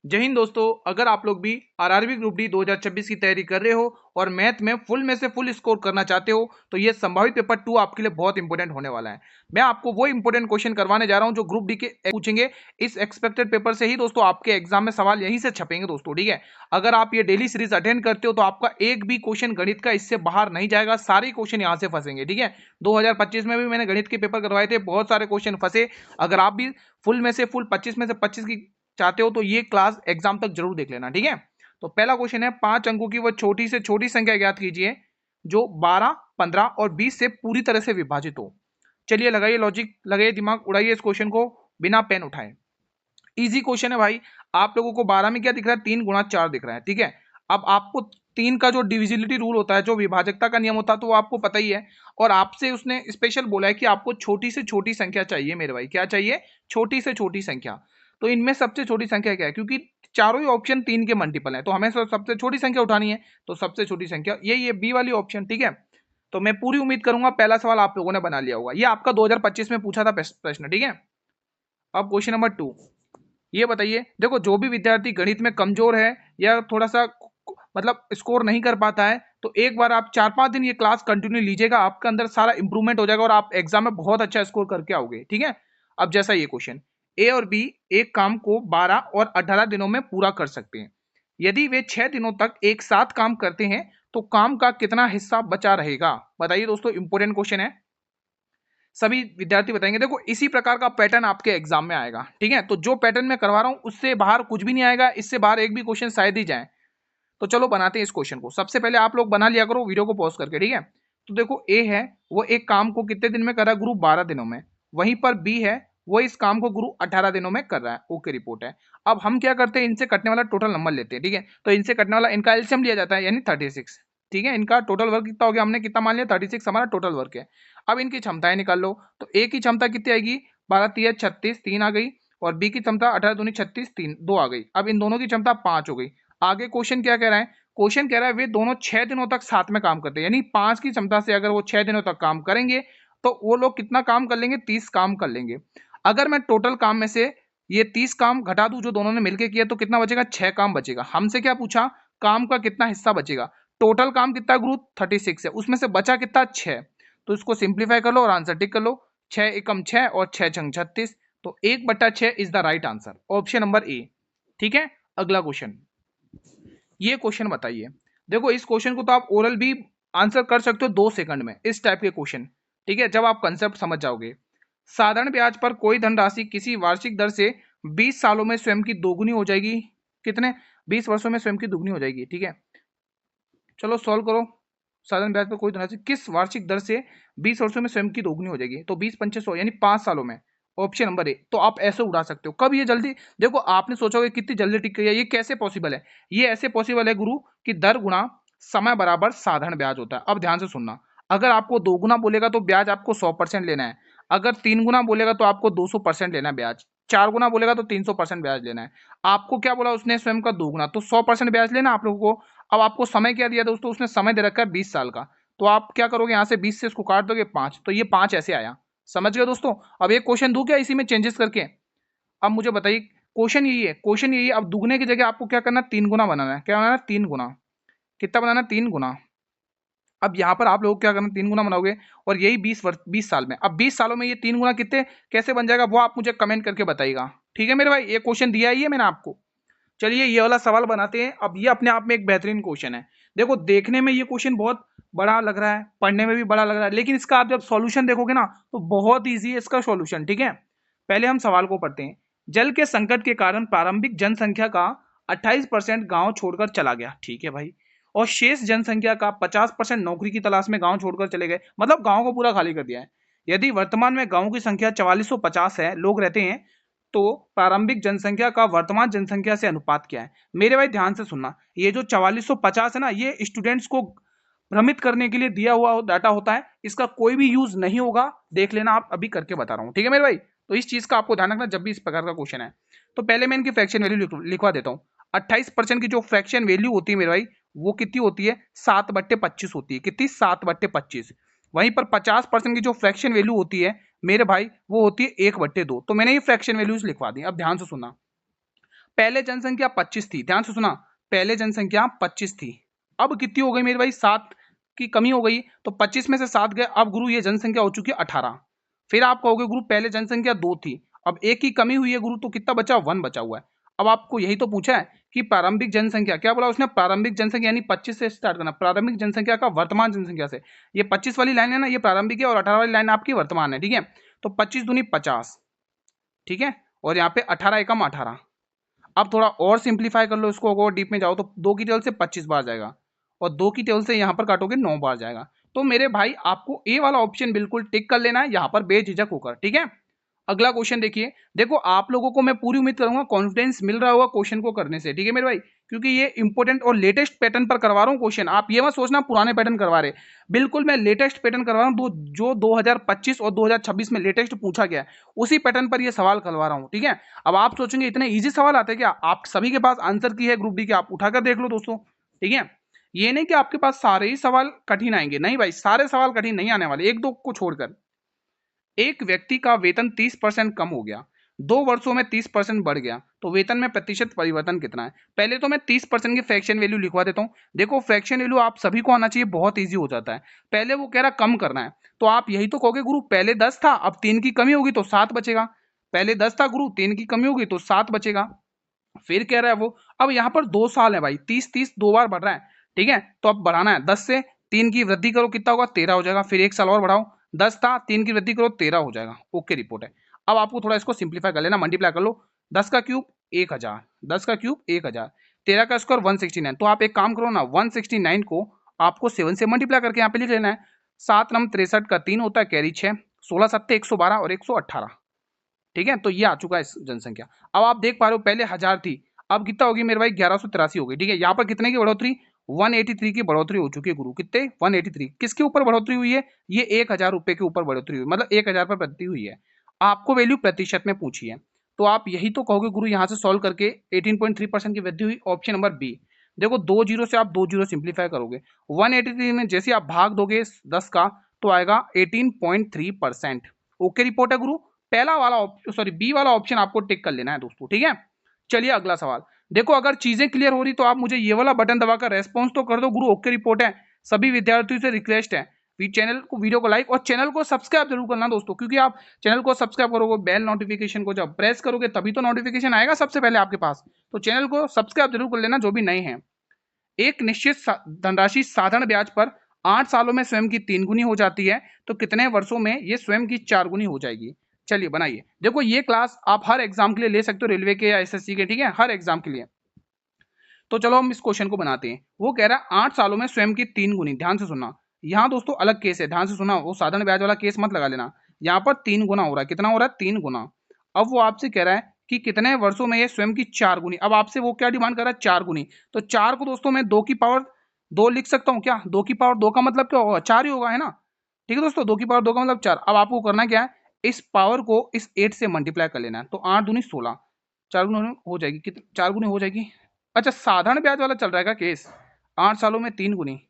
जय हिंद दोस्तों। अगर आप लोग भी आरआरबी ग्रुप डी 2026 की तैयारी कर रहे हो और मैथ में से फुल स्कोर करना चाहते हो तो ये संभावित पेपर 2 आपके लिए बहुत इंपॉर्टेंट होने वाला है। मैं आपको वो इंपॉर्टेंट क्वेश्चन करवाने जा रहा हूं जो ग्रुप डी के पूछेंगे। इस एक्सपेक्टेड पेपर से ही दोस्तों आपके एग्जाम में सवाल यहीं से छपेंगे दोस्तों, ठीक है। अगर आप ये डेली सीरीज अटेंड करते हो तो आपका एक भी क्वेश्चन गणित का इससे बाहर नहीं जाएगा, सारे क्वेश्चन यहाँ से फंसेंगे, ठीक है। 2025 में भी मैंने गणित के पेपर करवाए थे, बहुत सारे क्वेश्चन फंसे। अगर आप भी फुल में से फुल 25 में से 25 की चाहते हो तो ये क्लास एग्जाम तक जरूर देख लेना, ठीक है। तो पहला क्वेश्चन है, 5 अंकों की वो छोटी से छोटी संख्या ज्ञात कीजिए जो 12, 15 और 20 से पूरी तरह से विभाजित हो। चलिए लगाइए लॉजिक, लगाइए दिमाग, उड़ाइए इस क्वेश्चन को बिना पेन उठाए। इजी क्वेश्चन है भाई। आप लोगों को 12 में क्या दिख रहा है, 3 गुणा 4 दिख रहा है, ठीक है। अब आपको 3 का जो डिविजिबिलिटी रूल होता है, जो विभाजकता का नियम होता है, तो वो आपको पता ही है। और आपसे उसने स्पेशल बोला है कि आपको छोटी से छोटी संख्या चाहिए मेरे भाई। क्या चाहिए? छोटी से छोटी संख्या। तो इनमें सबसे छोटी संख्या क्या है? क्योंकि चारों ही ऑप्शन 3 के मल्टीपल है तो हमें सबसे छोटी संख्या उठानी है। तो सबसे छोटी संख्या ये बी वाली ऑप्शन, ठीक है। तो मैं पूरी उम्मीद करूंगा पहला सवाल आप लोगों ने बना लिया होगा। ये आपका 2025 में पूछा था प्रश्न, ठीक है। अब क्वेश्चन नंबर 2, ये बताइए, देखो जो भी विद्यार्थी गणित में कमजोर है या थोड़ा सा मतलब स्कोर नहीं कर पाता है, तो एक बार आप 4-5 दिन ये क्लास कंटिन्यू लीजिएगा, आपके अंदर सारा इंप्रूवमेंट हो जाएगा और आप एग्जाम में बहुत अच्छा स्कोर करके आओगे, ठीक है। अब जैसा ये क्वेश्चन, ए और बी एक काम को 12 और 18 दिनों में पूरा कर सकते हैं। यदि वे 6 दिनों तक एक साथ काम करते हैं तो काम का कितना हिस्सा बचा रहेगा? बताइए दोस्तों, इंपोर्टेंट क्वेश्चन है, सभी विद्यार्थी बताएंगे। देखो इसी प्रकार का पैटर्न आपके एग्जाम में आएगा, ठीक है। तो जो पैटर्न मैं करवा रहा हूं उससे बाहर कुछ भी नहीं आएगा, इससे बाहर एक भी क्वेश्चन शायद ही जाए। तो चलो बनाते हैं इस क्वेश्चन को। सबसे पहले आप लोग बना लिया करो वीडियो को पॉज करके, ठीक है। तो देखो ए है, वो एक काम को कितने दिन में कर रहा है गुरु? 12 दिनों में। वहीं पर बी है, वो इस काम को गुरु 18 दिनों में कर रहा है। ओके, रिपोर्ट है। अब हम क्या करते हैं, इनसे कटने वाला टोटल नंबर लेते हैं, ठीक है। तो इनसे कटने वाला इनका एलसीएम लिया जाता है, यानी 36, ठीक है। इनका टोटल वर्क कितना हो गया, हमने कितना मान लिया, 36 हमारा टोटल वर्क है। अब इनकी क्षमताएं निकाल लो। तो ए की क्षमता कितनी आएगी? 12 3 36, 3 आ गई। और बी की क्षमता 18 दूनी 36, 3 2 आ गई। अब इन दोनों की क्षमता 5 हो गई। आगे क्वेश्चन क्या कह रहा है? क्वेश्चन कह रहा है वे दोनों 6 दिनों तक साथ में काम करते हैं, यानी 5 की क्षमता से अगर वो 6 दिनों तक काम करेंगे तो वो लोग कितना काम कर लेंगे? 30 काम कर लेंगे। अगर मैं टोटल काम में से ये 30 काम घटा दूं जो दोनों ने मिलकर किया तो कितना बचेगा? 6 काम बचेगा। हमसे क्या पूछा? काम का कितना हिस्सा बचेगा। टोटल काम कितना ग्रुप? 36 है, उसमें से बचा कितना? 6। तो इसको सिंप्लीफाई कर लो और आंसर टिक कर लो। 6 एकम 6 और 6 छंग 36। तो 1/6 is the right answer, option number A, ठीक है। अगला क्वेश्चन, ये क्वेश्चन बताइए। देखो इस क्वेश्चन को तो आप ओरल भी आंसर कर सकते हो 2 सेकंड में, इस टाइप के क्वेश्चन, ठीक है, जब आप कंसेप्ट समझ जाओगे। साधारण ब्याज पर कोई धनराशि किसी वार्षिक दर से 20 सालों में स्वयं की दोगुनी हो जाएगी। कितने? 20 वर्षों में स्वयं की दोगुनी हो जाएगी, ठीक है। चलो सॉल्व करो। साधारण ब्याज पर कोई धनराशि किस वार्षिक दर से 20 वर्षों में स्वयं की दोगुनी हो जाएगी? तो 20 पंचे 100 यानी 5 सालों में। Option number A. तो आप ऐसे उड़ा सकते हो। कब ये जल्दी, देखो आपने सोचा होगा कितनी जल्दी टिक गई है, ये कैसे पॉसिबल है? ये ऐसे पॉसिबल है गुरु कि दर गुणा समय बराबर साधारण ब्याज होता है। अब ध्यान से सुनना, अगर आपको 2 गुना बोलेगा तो ब्याज आपको 100% लेना है। अगर 3 गुना बोलेगा तो आपको 200% लेना है ब्याज। 4 गुना बोलेगा तो 300% ब्याज लेना है। आपको क्या बोला उसने? स्वयं का 2 गुना, तो 100% ब्याज लेना आप लोगों को। अब आपको समय क्या दिया दोस्तों? उसने समय दे रखा है 20 साल का। तो आप क्या करोगे, यहाँ से 20 से इसको काट दोगे 5, तो ये 5 ऐसे आया। समझ गए दोस्तों? अब एक क्वेश्चन दूं क्या इसी में चेंजेस करके? अब मुझे बताइए, क्वेश्चन यही है, क्वेश्चन यही है। अब दुगने की जगह आपको क्या करना है? 3 गुना बनाना है। क्या बनाना है? 3 गुना। कितना बनाना है? 3 गुना। अब यहाँ पर आप लोग क्या करना, 3 गुना बनाओगे और यही 20 साल में। अब 20 सालों में ये 3 गुना कितने कैसे बन जाएगा वो आप मुझे कमेंट करके बताइएगा, ठीक है मेरे भाई। ये क्वेश्चन दिया ही है मैंने आपको। चलिए ये वाला सवाल बनाते हैं। अब ये अपने आप में एक बेहतरीन क्वेश्चन है। देखो देखने में ये क्वेश्चन बहुत बड़ा लग रहा है, पढ़ने में भी बड़ा लग रहा है, लेकिन इसका आप जब सॉल्यूशन देखोगे ना तो बहुत इजी है इसका सॉल्यूशन, ठीक है। पहले हम सवाल को पढ़ते हैं। जल के संकट के कारण प्रारंभिक जनसंख्या का 28% गांव छोड़कर चला गया, ठीक है भाई। और शेष जनसंख्या का 50% नौकरी की तलाश में गांव छोड़कर चले गए, मतलब गांव को पूरा खाली कर दिया है। यदि वर्तमान में गांव की संख्या 4450 है, लोग रहते हैं, तो प्रारंभिक जनसंख्या का वर्तमान जनसंख्या से अनुपात क्या है? मेरे भाई ध्यान से सुनना, ये जो 4450 है ना, ये स्टूडेंट्स को भ्रमित करने के लिए दिया हुआ डाटा होता है, इसका कोई भी यूज नहीं होगा। देख लेना, आप अभी करके बता रहा हूँ, ठीक है मेरे भाई। तो इस चीज का आपको ध्यान रखना जब भी इस प्रकार का क्वेश्चन है। तो पहले मैं इनकी फ्रैक्शन वैल्यू लिखवा देता हूँ। 28% की जो फ्रैक्शन वैल्यू होती है मेरे भाई, वो कितनी होती है? 7/25 होती है। कितनी? 7/25। वहीं पर 50% की जो फ्रैक्शन वैल्यू होती है मेरे भाई, वो होती है 1/2। तो मैंने ये फ्रैक्शन वैल्यूज लिखवा दी। अब ध्यान से सुनना, पहले जनसंख्या 25 थी, ध्यान से सुना, पहले जनसंख्या 25 थी, अब कितनी हो गई मेरे भाई, 7 की कमी हो गई, तो 25 में से 7 गए, अब गुरु ये जनसंख्या हो चुकी है 18। फिर आप कहोगे गुरु पहले जनसंख्या 2 थी, अब 1 की कमी हुई है गुरु, तो कितना बचा, 1 बचा हुआ है। अब आपको यही तो पूछा है कि प्रारंभिक जनसंख्या, क्या बोला उसने, प्रारंभिक जनसंख्या यानी 25 से स्टार्ट करना, प्रारंभिक जनसंख्या का वर्तमान जनसंख्या से, ये 25 वाली लाइन है ना, ये प्रारंभिक है, और 18 वाली लाइन आपकी वर्तमान है, ठीक है। तो 25 दूनी 50, ठीक है, और यहाँ पे 18 एकम 18। अब थोड़ा और सिंप्लीफाई कर लो इसको, और डीप में जाओ तो 2 की टेबल से 25 बार जाएगा, और 2 की टेबल से यहाँ पर काटोगे 9 बार जाएगा। तो मेरे भाई आपको ए वाला ऑप्शन बिल्कुल टिक कर लेना है यहाँ पर बेझिझक होकर, ठीक है। अगला क्वेश्चन देखिए, देखो आप लोगों को मैं पूरी उम्मीद करूंगा कॉन्फिडेंस मिल रहा होगा क्वेश्चन को करने से, ठीक है मेरे भाई, क्योंकि ये इंपॉर्टेंट और लेटेस्ट पैटर्न पर करवा रहा हूँ क्वेश्चन, आप ये मत सोचना पुराने पैटर्न करवा रहे, बिल्कुल मैं लेटेस्ट पैटर्न करवा रहा हूँ, जो 2025 और 2026 में लेटेस्ट पूछा गया है उसी पैटर्न पर ये सवाल करवा रहा हूँ, ठीक है। अब आप सोचेंगे इतने ईजी सवाल आते हैं क्या, आप सभी के पास आंसर की है ग्रुप डी के, आप उठाकर देख लो दोस्तों, ठीक है। ये नहीं कि आपके पास सारे ही सवाल कठिन आएंगे, नहीं भाई, सारे सवाल कठिन नहीं आने वाले, एक दो को छोड़कर। एक व्यक्ति का वेतन 30% कम हो गया, 2 वर्षों में 30% बढ़ गया, तो वेतन में प्रतिशत परिवर्तन कितना है। पहले तो मैं 30% की फ्रैक्शन वैल्यू लिखवा देता हूं। देखो फ्रैक्शन वैल्यू आप सभी को आना चाहिए, बहुत इजी हो जाता है। पहले वो कह रहा कम करना है, तो आप यही तो कहोगे गुरु पहले 10 था, अब 3 की कमी होगी तो 7 बचेगा, पहले 10 था गुरु, 3 की कमी होगी तो 7 बचेगा। फिर कह रहा है वो, अब यहाँ पर 2 साल है भाई, 30 दो बार बढ़ रहा है, ठीक है, तो अब बढ़ाना है, 10 से 3 की वृद्धि करो कितना होगा, 13 हो जाएगा, फिर 1 साल और बढ़ाओ, 10 था, 3 की वृद्धि करो 13 हो जाएगा, ओके रिपोर्ट है। अब आपको थोड़ा इसको सिंप्लीफाई कर लेना, मल्टीप्लाई कर लो, 10 का क्यूब 1000, 10 का क्यूब 1000, 13 का स्क्वायर 169, तो आप एक काम करो ना, 169 को आपको 7 से मल्टीप्लाई करके यहाँ पे लिख लेना है, 7 नम 63 का 3 होता है, कैरी 6, 16 सत्ते 112 और 118, ठीक है। तो ये आ चुका है जनसंख्या। अब आप देख पा रहे हो पहले 1000 थी, अब कितना होगी मेरे भाई, 1183 हो गई, ठीक है। यहाँ पर कितने की बढ़ोतरी, 183 की बढ़ोतरी हो चुकी है गुरु, कितने 183, किसके ऊपर बढ़ोतरी हुई है, ये 1000 रुपए के ऊपर बढ़ोतरी हुई, मतलब 1000 पर वृद्धि हुई है। आपको वैल्यू प्रतिशत में पूछी है, तो आप यही तो कहोगे गुरु यहाँ से सॉल्व करके 18.3% की वृद्धि हुई, ऑप्शन नंबर बी। देखो 2 जीरो से आप 2 जीरो सिंप्लीफाई करोगे, 183 में जैसे आप भाग दोगे 10 का, तो आएगा 18.3%, ओके रिपोर्ट है गुरु। पहला वाला सॉरी बी वाला ऑप्शन आपको टिक कर लेना है दोस्तों, ठीक है। चलिए अगला सवाल, देखो अगर चीजें क्लियर हो रही तो आप मुझे ये वाला बटन दबाकर रेस्पॉन्स तो कर दो गुरु, ओके रिपोर्ट है। सभी विद्यार्थियों से रिक्वेस्ट है, चैनल को, वीडियो को लाइक और चैनल को सब्सक्राइब जरूर करना दोस्तों, क्योंकि आप चैनल को सब्सक्राइब करोगे, बेल नोटिफिकेशन को जब प्रेस करोगे तभी तो नोटिफिकेशन आएगा सबसे पहले आपके पास, तो चैनल को सब्सक्राइब जरूर कर लेना जो भी नए हैं। एक निश्चित धनराशि साधारण ब्याज पर 8 सालों में स्वयं की 3 गुनी हो जाती है, तो कितने वर्षों में ये स्वयं की 4 गुनी हो जाएगी। चलिए बनाइए, देखो ये क्लास आप हर एग्जाम के लिए ले सकते हो, रेलवे के या एसएससी के, ठीक है, हर एग्जाम के लिए। तो चलो हम इस क्वेश्चन को बनाते हैं। वो कह रहा है 8 सालों में स्वयं की 3 गुनी, ध्यान से सुनना, यहाँ दोस्तों अलग केस है, ध्यान से सुना, वो साधारण ब्याज वाला केस मत लगा लेना। यहाँ पर 3 गुना हो रहा है, कितना हो रहा है, 3 गुना। अब वो आपसे कह रहा है कि कितने वर्षों में ये स्वयं की 4 गुनी, अब आपसे वो क्या डिमांड कर रहा है, 4 गुनी। तो 4 को दोस्तों मैं 2 की पावर 2 लिख सकता हूँ क्या, 2 की पावर 2 का मतलब क्या होगा, 4 ही होगा, है ना, ठीक है दोस्तों, 2 की पावर 2 का मतलब 4। अब आपको करना क्या है, इस पावर को इस 8 से मल्टीप्लाई कर लेना है, तो 8 दूनी 16, 4 गुनी हो जाएगी, कितनी 4 गुनी हो जाएगी। अच्छा साधारण ब्याज वाला चल रहा है का केस, 8 सालों में 3 गुनी,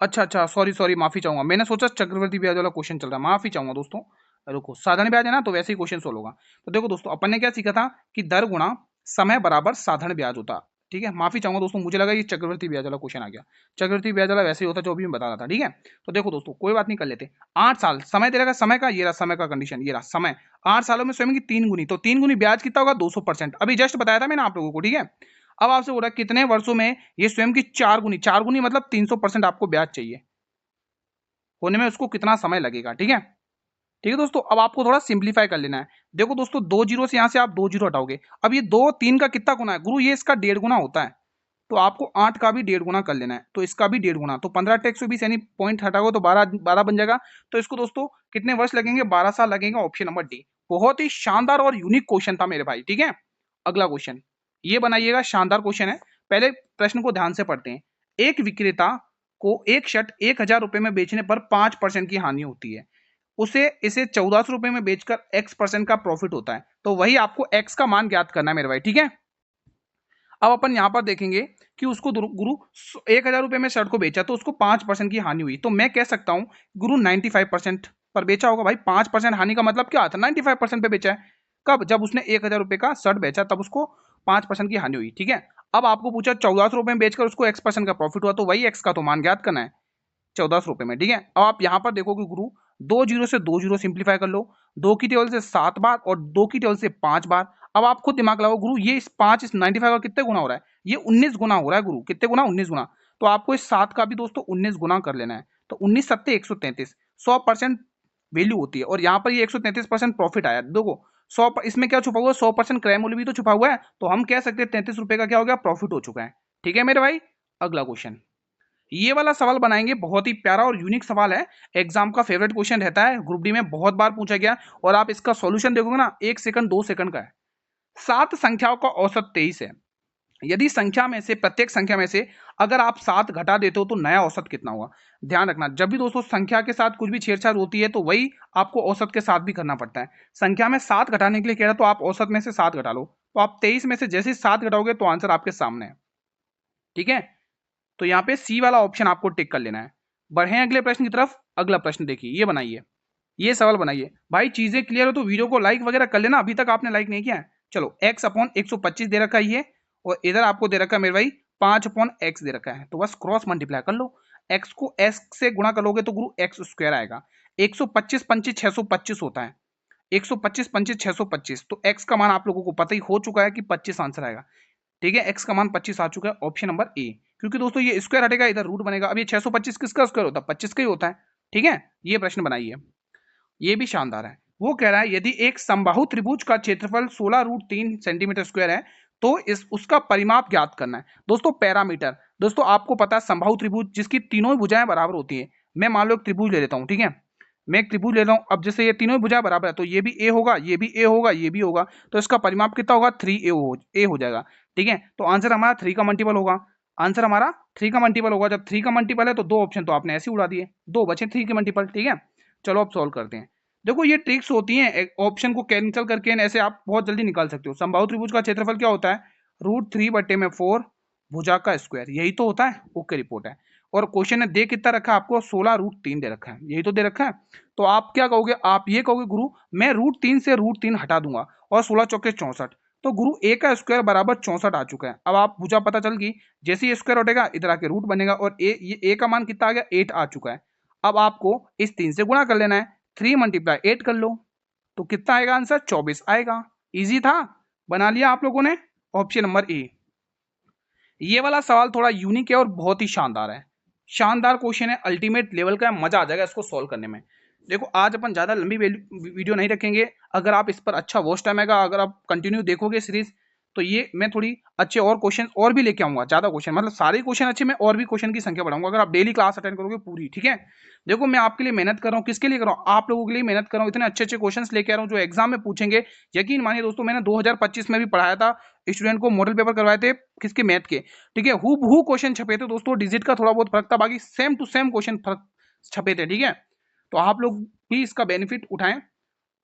अच्छा अच्छा, सॉरी सॉरी, माफी चाहूंगा, मैंने सोचा चक्रवृद्धि ब्याज वाला क्वेश्चन चल रहा है, माफी चाहूंगा दोस्तों। रुको, साधारण ब्याज है ना, तो वैसे ही क्वेश्चन सोल्व होगा। तो देखो दोस्तों अपन ने क्या सीखा था कि दर गुणा समय बराबर साधारण ब्याज होता, ठीक है। माफी चाहूंगा दोस्तों, मुझे लगा ये चक्रवृद्धि ब्याज वाला क्वेश्चन आ गया, चक्रवृद्धि ब्याज वाला वैसे ही होता जो भी मैं बता रहा था, ठीक है। तो देखो दोस्तों कोई बात नहीं, कर लेते। 8 साल समय दे रहा, समय का ये रहा, समय का कंडीशन ये रहा, समय 8 सालों में स्वयं की 3 गुनी, तो 3 गुनी ब्याज कितना होगा, 200%, अभी जस्ट बताया था मैंने आप लोगों को, ठीक है। अब आपसे बोल रहा है कितने वर्षों में ये स्वयं की 4 गुनी, 4 गुनी मतलब 300% आपको ब्याज चाहिए, होने में उसको कितना समय लगेगा, ठीक है। ठीक है दोस्तों, अब आपको थोड़ा सिंप्लीफाई कर लेना है। देखो दोस्तों 2 जीरो से यहां से आप 2 जीरो हटाओगे, अब ये 2 3 का कितना गुना है गुरु, ये इसका 1.5 गुना होता है, तो आपको 8 का भी 1.5 गुना कर लेना है, तो इसका भी 1.5 गुना, तो 15 × 120 यानी पॉइंट हटाओगे तो 12 बन जाएगा। तो इसको दोस्तों कितने वर्ष लगेंगे, 12 साल लगेगा, ऑप्शन नंबर डी। बहुत ही शानदार और यूनिक क्वेश्चन था मेरे भाई, ठीक है। अगला क्वेश्चन ये बनाइएगा, शानदार क्वेश्चन है। पहले प्रश्न को ध्यान से पढ़ते हैं। एक विक्रेता को एक शर्ट 1000 रुपए में बेचने पर 5% की हानि होती है, उसे इसे 1400 रुपए में बेचकर x% का प्रॉफिट होता है, तो वही आपको x का मान ज्ञात करना है मेरे भाई, ठीक है। अब अपन यहां पर देखेंगे कि उसको गुरु 1000 रुपए में शर्ट को बेचा तो उसको 5% की हानि हुई, तो मैं कह सकता हूं गुरु 95% पर बेचा होगा भाई, 5% हानि का मतलब क्या आता है, 95% पे बेचा है, कब? जब उसने 1000 रुपए का शर्ट बेचा तब उसको 5% की हानि हुई, ठीक है। अब आपको पूछा 1400 रुपए में बेचकर उसको x% का प्रॉफिट हुआ, तो वही x का तो मान ज्ञात करना है 1400 रुपए में, ठीक है। अब आप यहाँ पर देखोगे गुरु, 2 जीरो से 2 जीरो सिंप्लीफाई कर लो, 2 की टेबल से 7 बार और 2 की टेबल से 5 बार। अब आप खुद दिमाग लगाओ गुरु, ये इस 5 इस 95 का कितने गुना हो रहा है? ये 19 गुना हो रहा है गुरु। कितने गुना? 19 गुना। तो आपको इस 7 का भी दोस्तों 19 गुना कर लेना है। तो 19 सत्ते 133, 100% वैल्यू होती है। और यहाँ पर ये 133% प्रॉफिट आया। देखो 100 इसमें क्या छुपा हुआ है? 100% क्रय मूल्य भी तो छुपा हुआ है। तो हम कह सकते हैं 33 रुपए का क्या हो गया? प्रॉफिट हो चुका है, ठीक है मेरे भाई। अगला क्वेश्चन, ये वाला सवाल बनाएंगे, बहुत ही प्यारा और यूनिक सवाल है। एग्जाम का फेवरेट क्वेश्चन रहता है, ग्रुप डी में बहुत बार पूछा गया। और आप इसका सॉल्यूशन देखोगे ना, 1 सेकंड 2 सेकंड का है। 7 संख्याओं का औसत 23 है। यदि संख्या में से, प्रत्येक संख्या में से अगर आप 7 घटा देते हो तो नया औसत कितना होगा? ध्यान रखना, जब भी दोस्तों संख्या के साथ कुछ भी छेड़छाड़ होती है तो वही आपको औसत के साथ भी करना पड़ता है। संख्या में 7 घटाने के लिए कह रहा है तो आप औसत में से 7 घटा लो, तो आप 23 में से जैसे ही 7 घटाओगे तो आंसर आपके सामने है, ठीक है। तो यहाँ पे सी वाला ऑप्शन आपको टिक कर लेना है। बढ़े अगले प्रश्न की तरफ। अगला प्रश्न देखिए, ये बनाइए, ये सवाल बनाइए। भाई चीजें क्लियर हो तो वीडियो को लाइक वगैरह कर लेना, अभी तक आपने लाइक नहीं किया है। चलो x/125 दे रखा है ये, और इधर आपको दे रखा है मेरे भाई 5/x दे रखा है। तो बस क्रॉस मल्टीप्लाई कर लो, x को s से गुणा करोगे तो गुरु x स्क्वायर आएगा। 125 पंची 625 होता है, 125 पंची 625। तो x का मान आप लोगों को पता ही हो चुका है कि 25 आंसर आएगा, ठीक है। x का मान 25 आ चुका है, ऑप्शन नंबर ए। क्योंकि दोस्तों ये स्क्वायर हटेगा, इधर रूट बनेगा। अब ये 625 किसका स्क्वायर होता है? 25 का ही होता है, ठीक है। ये प्रश्न बनाइए, ये भी शानदार है। वो कह रहा है यदि एक समबाहु त्रिभुज का क्षेत्रफल 16√3 सेंटीमीटर स्क्वायर है तो इस उसका परिमाप ज्ञात करना है। दोस्तों पैरामीटर, दोस्तों आपको पता है समबाहु त्रिभुज जिसकी तीनों भुजाएं बराबर होती है। मैं मान लो एक त्रिभुज ले लेता हूं, ठीक है। मैं एक त्रिभुज ले रहा हूं, अब जैसे ये तीनों भुजाएं बराबर है तो ये भी ए होगा, ये भी ए होगा, ये भी होगा। तो इसका परिमाप कितना होगा? 3a हो जाएगा, ठीक है। तो आंसर हमारा 3 का मल्टीपल होगा। आंसर हमारा 3 का मल्टीपल होगा। जब 3 का मल्टीपल है तो दो ऑप्शन तो आपने ऐसे उड़ा दिए, दो बचे 3 के मल्टीपल, ठीक है। चलो अब सॉल्व करते हैं। देखो ये ट्रिक्स होती हैं, ऑप्शन को कैंसिल करके ऐसे आप बहुत जल्दी निकाल सकते हो। समबाहु त्रिभुज का क्षेत्रफल क्या होता है? √3/4 भुजा का स्क्वायर, यही तो होता है। ओके रिपोर्ट है। और क्वेश्चन ने दे कितना रखा है आपको? 16√3 दे रखा है, यही तो दे रखा है। तो आप क्या कहोगे? आप ये कहोगे गुरु मैं √3 से √3 हटा दूंगा और 16 चौके 64। तो गुरु a का स्क्वायर बराबर 64 आ चुका है। अब आप भुजा पता चल गई, जैसे ही स्क्वायर हटेगा इधर आके रूट बनेगा और a का मान कितना आ गया? 8 आ चुका है। अब आपको इस 3 से गुणा कर लेना है, 3 × 8 कर लो, तो कितना आएगा आंसर? 24 आएगा। इजी था, बना लिया आप लोगों ने। Option number A. ये वाला सवाल थोड़ा यूनिक है और बहुत ही शानदार है। शानदार क्वेश्चन है, अल्टीमेट लेवल का है, मजा आ जाएगा इसको सॉल्व करने में। देखो आज अपन ज्यादा लंबी वीडियो नहीं रखेंगे। अगर आप इस पर अच्छा वॉच टाइम आएगा, अगर आप कंटिन्यू देखोगे सीरीज, तो ये मैं थोड़ी अच्छे और क्वेश्चन और भी लेके आऊंगा। ज्यादा क्वेश्चन मतलब सारे क्वेश्चन अच्छे, मैं और भी क्वेश्चन की संख्या बढ़ाऊंगा अगर आप डेली क्लास अटेंड करोगे पूरी, ठीक है। देखो मैं आपके लिए मेहनत कर रहा हूँ, किसके लिए कर रहा हूँ? आप लोगों के लिए मेहनत कर रहा हूँ। इतने अच्छे अच्छे क्वेश्चन लेके आ रहा हूँ जो एग्जाम में पूछेंगे। यकीन मानिए दोस्तों, मैंने 2025 में भी पढ़ाया था, स्टूडेंट को मॉडल पेपर करवाए थे किसके? मैथ के, ठीक है। हु क्वेश्चन छपे थे दोस्तों, डिजिट का थोड़ा बहुत फर्क था, बाकी सेम टू सेम क्वेश्चन फर्क छपे थे, ठीक है। तो आप लोग भी इसका बेनिफिट उठाएं।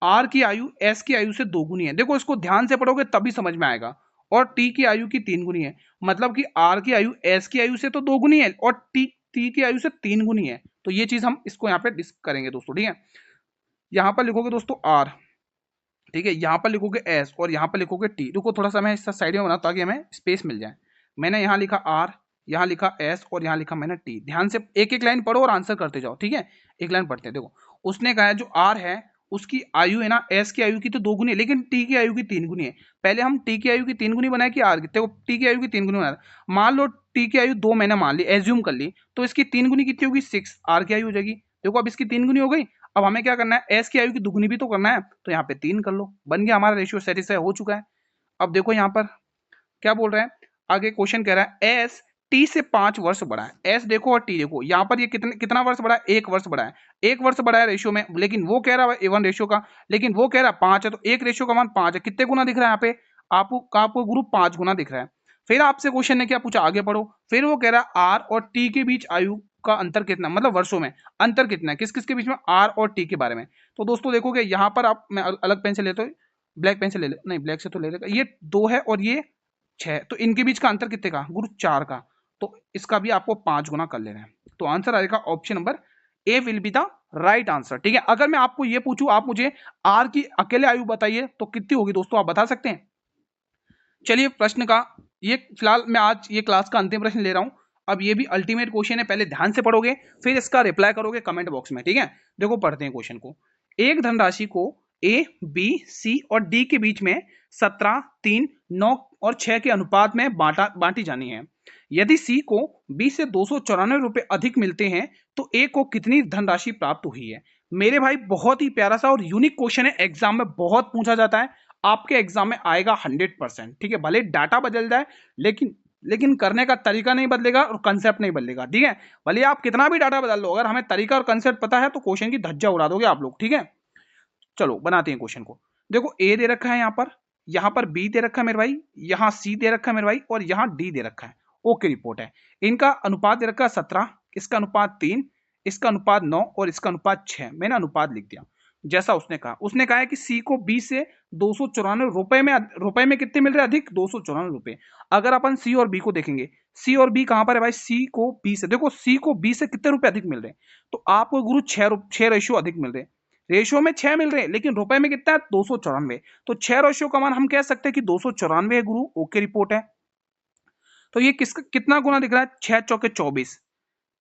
आर की आयु एस की आयु से 2 गुनी है। देखो इसको ध्यान से पढ़ोगे तभी समझ में आएगा। और टी की आयु की 3 गुनी है, मतलब कि आर की आयु एस की आयु से तो 2 गुनी है और टी की आयु से 3 गुनी है। तो ये चीज हम इसको यहाँ पे डिस्कस करेंगे दोस्तों, ठीक है। यहाँ पर लिखोगे दोस्तों आर, ठीक है। यहाँ पर लिखोगे एस और यहाँ पर लिखोगे टी। देखो थोड़ा सा मैं इस साइड में बना ताकि हमें स्पेस मिल जाए। मैंने यहाँ लिखा आर, यहाँ लिखा एस और यहाँ लिखा मैंने टी। ध्यान से एक एक लाइन पढ़ो और आंसर करते जाओ, ठीक है। एक लाइन पढ़ते हैं। देखो उसने कहा है जो आर है उसकी आयु है ना, एस की आयु की तो 2 गुनी है लेकिन टी की आयु की 3 गुनी है। पहले हम टी की आयु की 3 गुनी बनाए कि आर की? देखो टी की आयु की 3 गुनी बना, मान लो टी की आयु 2 मैंने मान ली, एज्यूम कर ली, तो इसकी 3 गुनी कितनी होगी? 6 आर की आयु हो जाएगी। देखो अब इसकी 3 गुनी हो गई। अब हमें क्या करना है? एस की आयु की दुगुनी भी तो करना है, तो यहाँ पे 3 कर लो, बन गया हमारा रेशियो, सेटिस्फाई हो चुका है। अब देखो यहाँ पर क्या बोल रहा है आगे, क्वेश्चन कह रहा है एस टी से 5 वर्ष बड़ा है। एस देखो और टी देखो, यहाँ पर ये कितना वर्ष बड़ा है? 1 वर्ष बड़ा है। 1 वर्ष बड़ा है रेशियो में, लेकिन वो कह रहा है A1 रेशियो का, लेकिन वो कह रहा है 5 है, तो एक रेशियो का मान 5 है। कितने गुना दिख रहा है यहाँ पे? आपको ग्रुप 5 गुना दिख रहा है। फिर आपसे क्वेश्चन ने क्या पूछा, आगे पढ़ो। फिर वो कह रहा है आर और टी के बीच आयु का अंतर कितना, मतलब वर्षों में अंतर कितना है, किस किस के बीच में? आर और टी के बारे में। तो दोस्तों देखोगे यहाँ पर आप, मैं अलग पेन से लेता हूँ, ब्लैक पेन से ले ले, नहीं ब्लैक से तो ले लेगा। ये 2 है और ये 6, तो इनके बीच का अंतर कितने का गुरु? 4 का। तो इसका भी आपको 5 गुना कर लेना है। तो आंसर आएगा option number A will be the right answer. ठीक है, अगर मैं आपको ये पूछूं, आप मुझे आर की अकेले आयु बताइए तो कितनी होगी दोस्तों, आप बता सकते हैं? चलिए प्रश्न का ये फिलहाल मैं आज ये क्लास का अंतिम प्रश्न ले रहा हूं। अब ये भी अल्टीमेट क्वेश्चन है, पहले ध्यान से पढ़ोगे फिर इसका रिप्लाई करोगे कमेंट बॉक्स में। ठीक है, देखो पढ़ते हैं क्वेश्चन को। एक धनराशि को ए, बी, सी और डी के बीच में 17, 3, 9 और 6 के अनुपात में बांटी जानी है। यदि सी को बी से 294 रुपए अधिक मिलते हैं तो ए को कितनी धनराशि प्राप्त हुई है? मेरे भाई बहुत ही प्यारा सा और यूनिक क्वेश्चन है, एग्जाम में बहुत पूछा जाता है, आपके एग्जाम में आएगा 100%। ठीक है, भले डाटा बदल जाए लेकिन करने का तरीका नहीं बदलेगा और कंसेप्ट नहीं बदलेगा। ठीक है, भले आप कितना भी डाटा बदल लो, अगर हमें तरीका और कंसेप्ट पता है तो क्वेश्चन की धज्जा उड़ा दोगे आप लोग। ठीक है, चलो बनाते हैं क्वेश्चन को। देखो ए दे रखा है, यहाँ पर बी दे रखा है मेरे भाई, यहाँ सी दे रखा है मेरे भाई और यहाँ डी दे रखा है। ओके रिपोर्ट है। इनका अनुपात दे रखा है 17, इसका अनुपात 3, इसका अनुपात 9 और इसका अनुपात 6। मैंने अनुपात लिख दिया जैसा उसने कहा है कि सी को बी से 294 रुपए में कितने मिल रहे हैं अधिक? 294 रुपए। अगर अपन सी और बी को देखेंगे, सी और बी कहां पर है भाई? सी को बी से, देखो सी को बी से कितने रुपए अधिक मिल रहे हैं? तो आपको गुरु 6 रेशियो अधिक मिल रहे हैं। रेशियो में 6 मिल रहे हैं लेकिन रुपए में कितना है? 294। तो 6 रेशियो का मान हम कह सकते हैं कि 294 है गुरु। ओके रिपोर्ट है। तो ये किसका कितना गुना दिख रहा है? 6 चौके 24,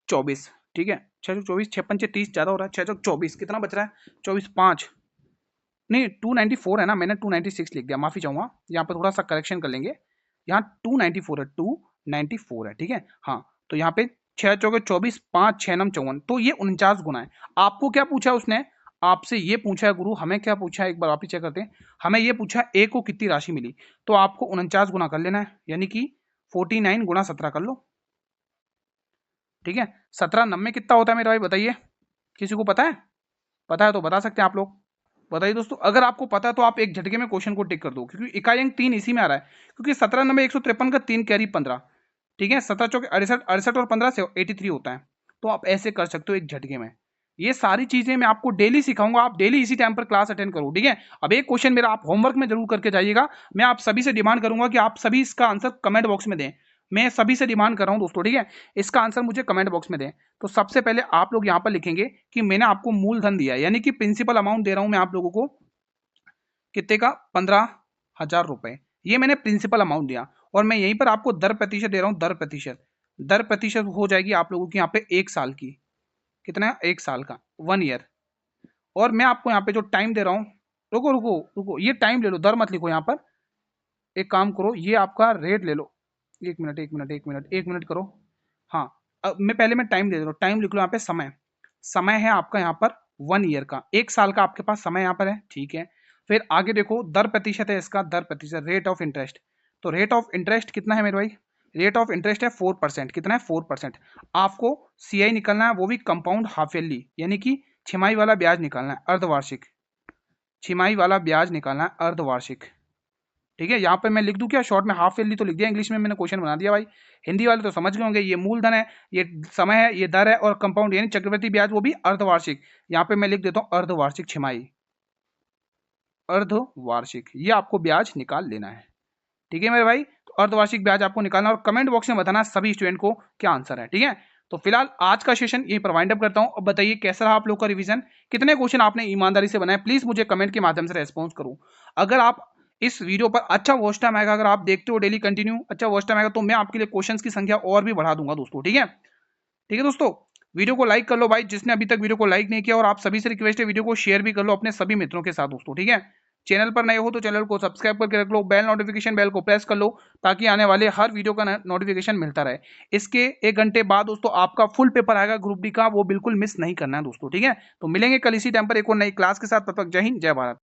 24। ठीक है, 6 24, 6 पंचे 30 ज्यादा हो रहा है, 6 चौक 24, कितना बच रहा है? 24, 5 नहीं 294 है ना, मैंने 296 लिख दिया, माफी चाहूंगा। यहाँ पे थोड़ा सा करेक्शन कर लेंगे, यहाँ 294 है, 294 है। ठीक है, हाँ तो यहाँ पे 6 चौके 24, 5 6 नम 54, तो ये 49 गुना है। आपको क्या पूछा है उसने? आपसे ये पूछा है गुरु, हमें क्या पूछा है एक बार वापिस चेक करते हैं। हमें ये पूछा है ए को कितनी राशि मिली, तो आपको 49 गुना कर लेना है, यानी कि 49 गुना 17 कर लो। ठीक है, 17 90 कितना होता है मेरे भाई बताइए, किसी को पता है? पता है तो बता सकते हैं आप लोग, बताइए दोस्तों। अगर आपको पता है तो आप एक झटके में क्वेश्चन को टिक कर दो, क्योंकि इकाई अंक 3 इसी में आ रहा है, क्योंकि 17 नंबर 153 का 3 कैरी 15। ठीक है, 17 चौके 68, 68 और 15 से 83 होता है। तो आप ऐसे कर सकते हो एक झटके में। ये सारी चीजें मैं आपको डेली सिखाऊंगा, आप डेली इसी टाइम पर क्लास अटेंड करो। ठीक है, अब एक क्वेश्चन मेरा आप होमवर्क में जरूर करके जाइएगा। मैं आप सभी से डिमांड करूंगा कि आप सभी इसका आंसर कमेंट बॉक्स में दें। मैं सभी से डिमांड कर रहा हूं दोस्तों, ठीक है, इसका आंसर मुझे कमेंट बॉक्स में दें। तो सबसे पहले आप लोग यहां पर लिखेंगे कि मैंने आपको मूलधन दिया, यानी कि प्रिंसिपल अमाउंट दे रहा हूं मैं आप लोगों को, कितने का? 15,000 रुपए। ये मैंने प्रिंसिपल अमाउंट दिया और मैं यहीं पर आपको दर प्रतिशत दे रहा हूं, दर प्रतिशत हो जाएगी आप लोगों की यहाँ पे 1 साल की। कितना है? 1 साल का, 1 ईयर। और मैं आपको यहाँ पे जो टाइम दे रहा हूँ, रुको रुको रुको, ये टाइम ले लो, दर मत लिखो यहाँ पर। एक काम करो, ये आपका रेट ले लो। एक मिनट एक मिनट एक मिनट एक मिनट करो। हाँ, अब मैं टाइम दे रहा हूँ, टाइम लिख लो यहाँ पे। समय है आपका यहाँ पर 1 ईयर का, 1 साल का आपके पास समय यहाँ पर है। ठीक है, फिर आगे देखो दर प्रतिशत है इसका, दर प्रतिशत, रेट ऑफ इंटरेस्ट। तो रेट ऑफ इंटरेस्ट कितना है मेरे भाई? रेट ऑफ इंटरेस्ट है 4%। कितना है? 4%। आपको सीआई निकलना है, वो भी कंपाउंड हाफ ईयरली, यानी कि छिमाही वाला ब्याज निकालना है, अर्धवार्षिक। छिमाही वाला ब्याज निकालना है अर्धवार्षिक। ठीक है, यहाँ पे मैं लिख दूं क्या शॉर्ट में? हाफ ईयरली तो लिख दिया, इंग्लिश में मैंने क्वेश्चन बना दिया भाई। हिंदी वाले तो समझ गए होंगे, ये मूलधन है, ये समय है, ये दर है, और कंपाउंड यानी चक्रवृद्धि ब्याज, वो भी अर्धवार्षिक। यहाँ पे मैं लिख देता हूँ अर्धवार्षिक छिमाही, अर्धवार्षिक, ये आपको ब्याज निकाल लेना है। ठीक है मेरे भाई, तो अर्धवार्षिक ब्याज आपको निकालना और कमेंट बॉक्स में बताना सभी स्टूडेंट को क्या आंसर है। ठीक है, तो फिलहाल आज का सेशन यही पर वाइंड अप करता हूं। अब बताइए कैसा रहा आप लोग का रिवीजन, कितने क्वेश्चन आपने ईमानदारी से बनाए, प्लीज मुझे कमेंट के माध्यम से रेस्पॉन्स करो। अगर आप इस वीडियो पर अच्छा वॉच टाइम आएगा, अगर आप देखते हो डेली कंटिन्यू अच्छा वॉच टाइम आएगा, तो मैं आपके लिए क्वेश्चंस की संख्या और भी बढ़ा दूंगा दोस्तों। ठीक है, ठीक है दोस्तों, वीडियो को लाइक कर लो भाई, जिसने अभी तक वीडियो को लाइक नहीं किया, और आप सभी से रिक्वेस्ट है वीडियो को शेयर भी कर लो अपने सभी मित्रों के साथ दोस्तों। ठीक है, चैनल पर नए हो तो चैनल को सब्सक्राइब करके रख लो, बेल नोटिफिकेशन बेल को प्रेस कर लो, ताकि आने वाले हर वीडियो का नोटिफिकेशन मिलता रहे। इसके 1 घंटे बाद दोस्तों आपका फुल पेपर आएगा ग्रुप डी का, वो बिल्कुल मिस नहीं करना है दोस्तों। ठीक है, तो मिलेंगे कल इसी टाइम पर एक और नई क्लास के साथ, तब तक जय हिंद जय भारत।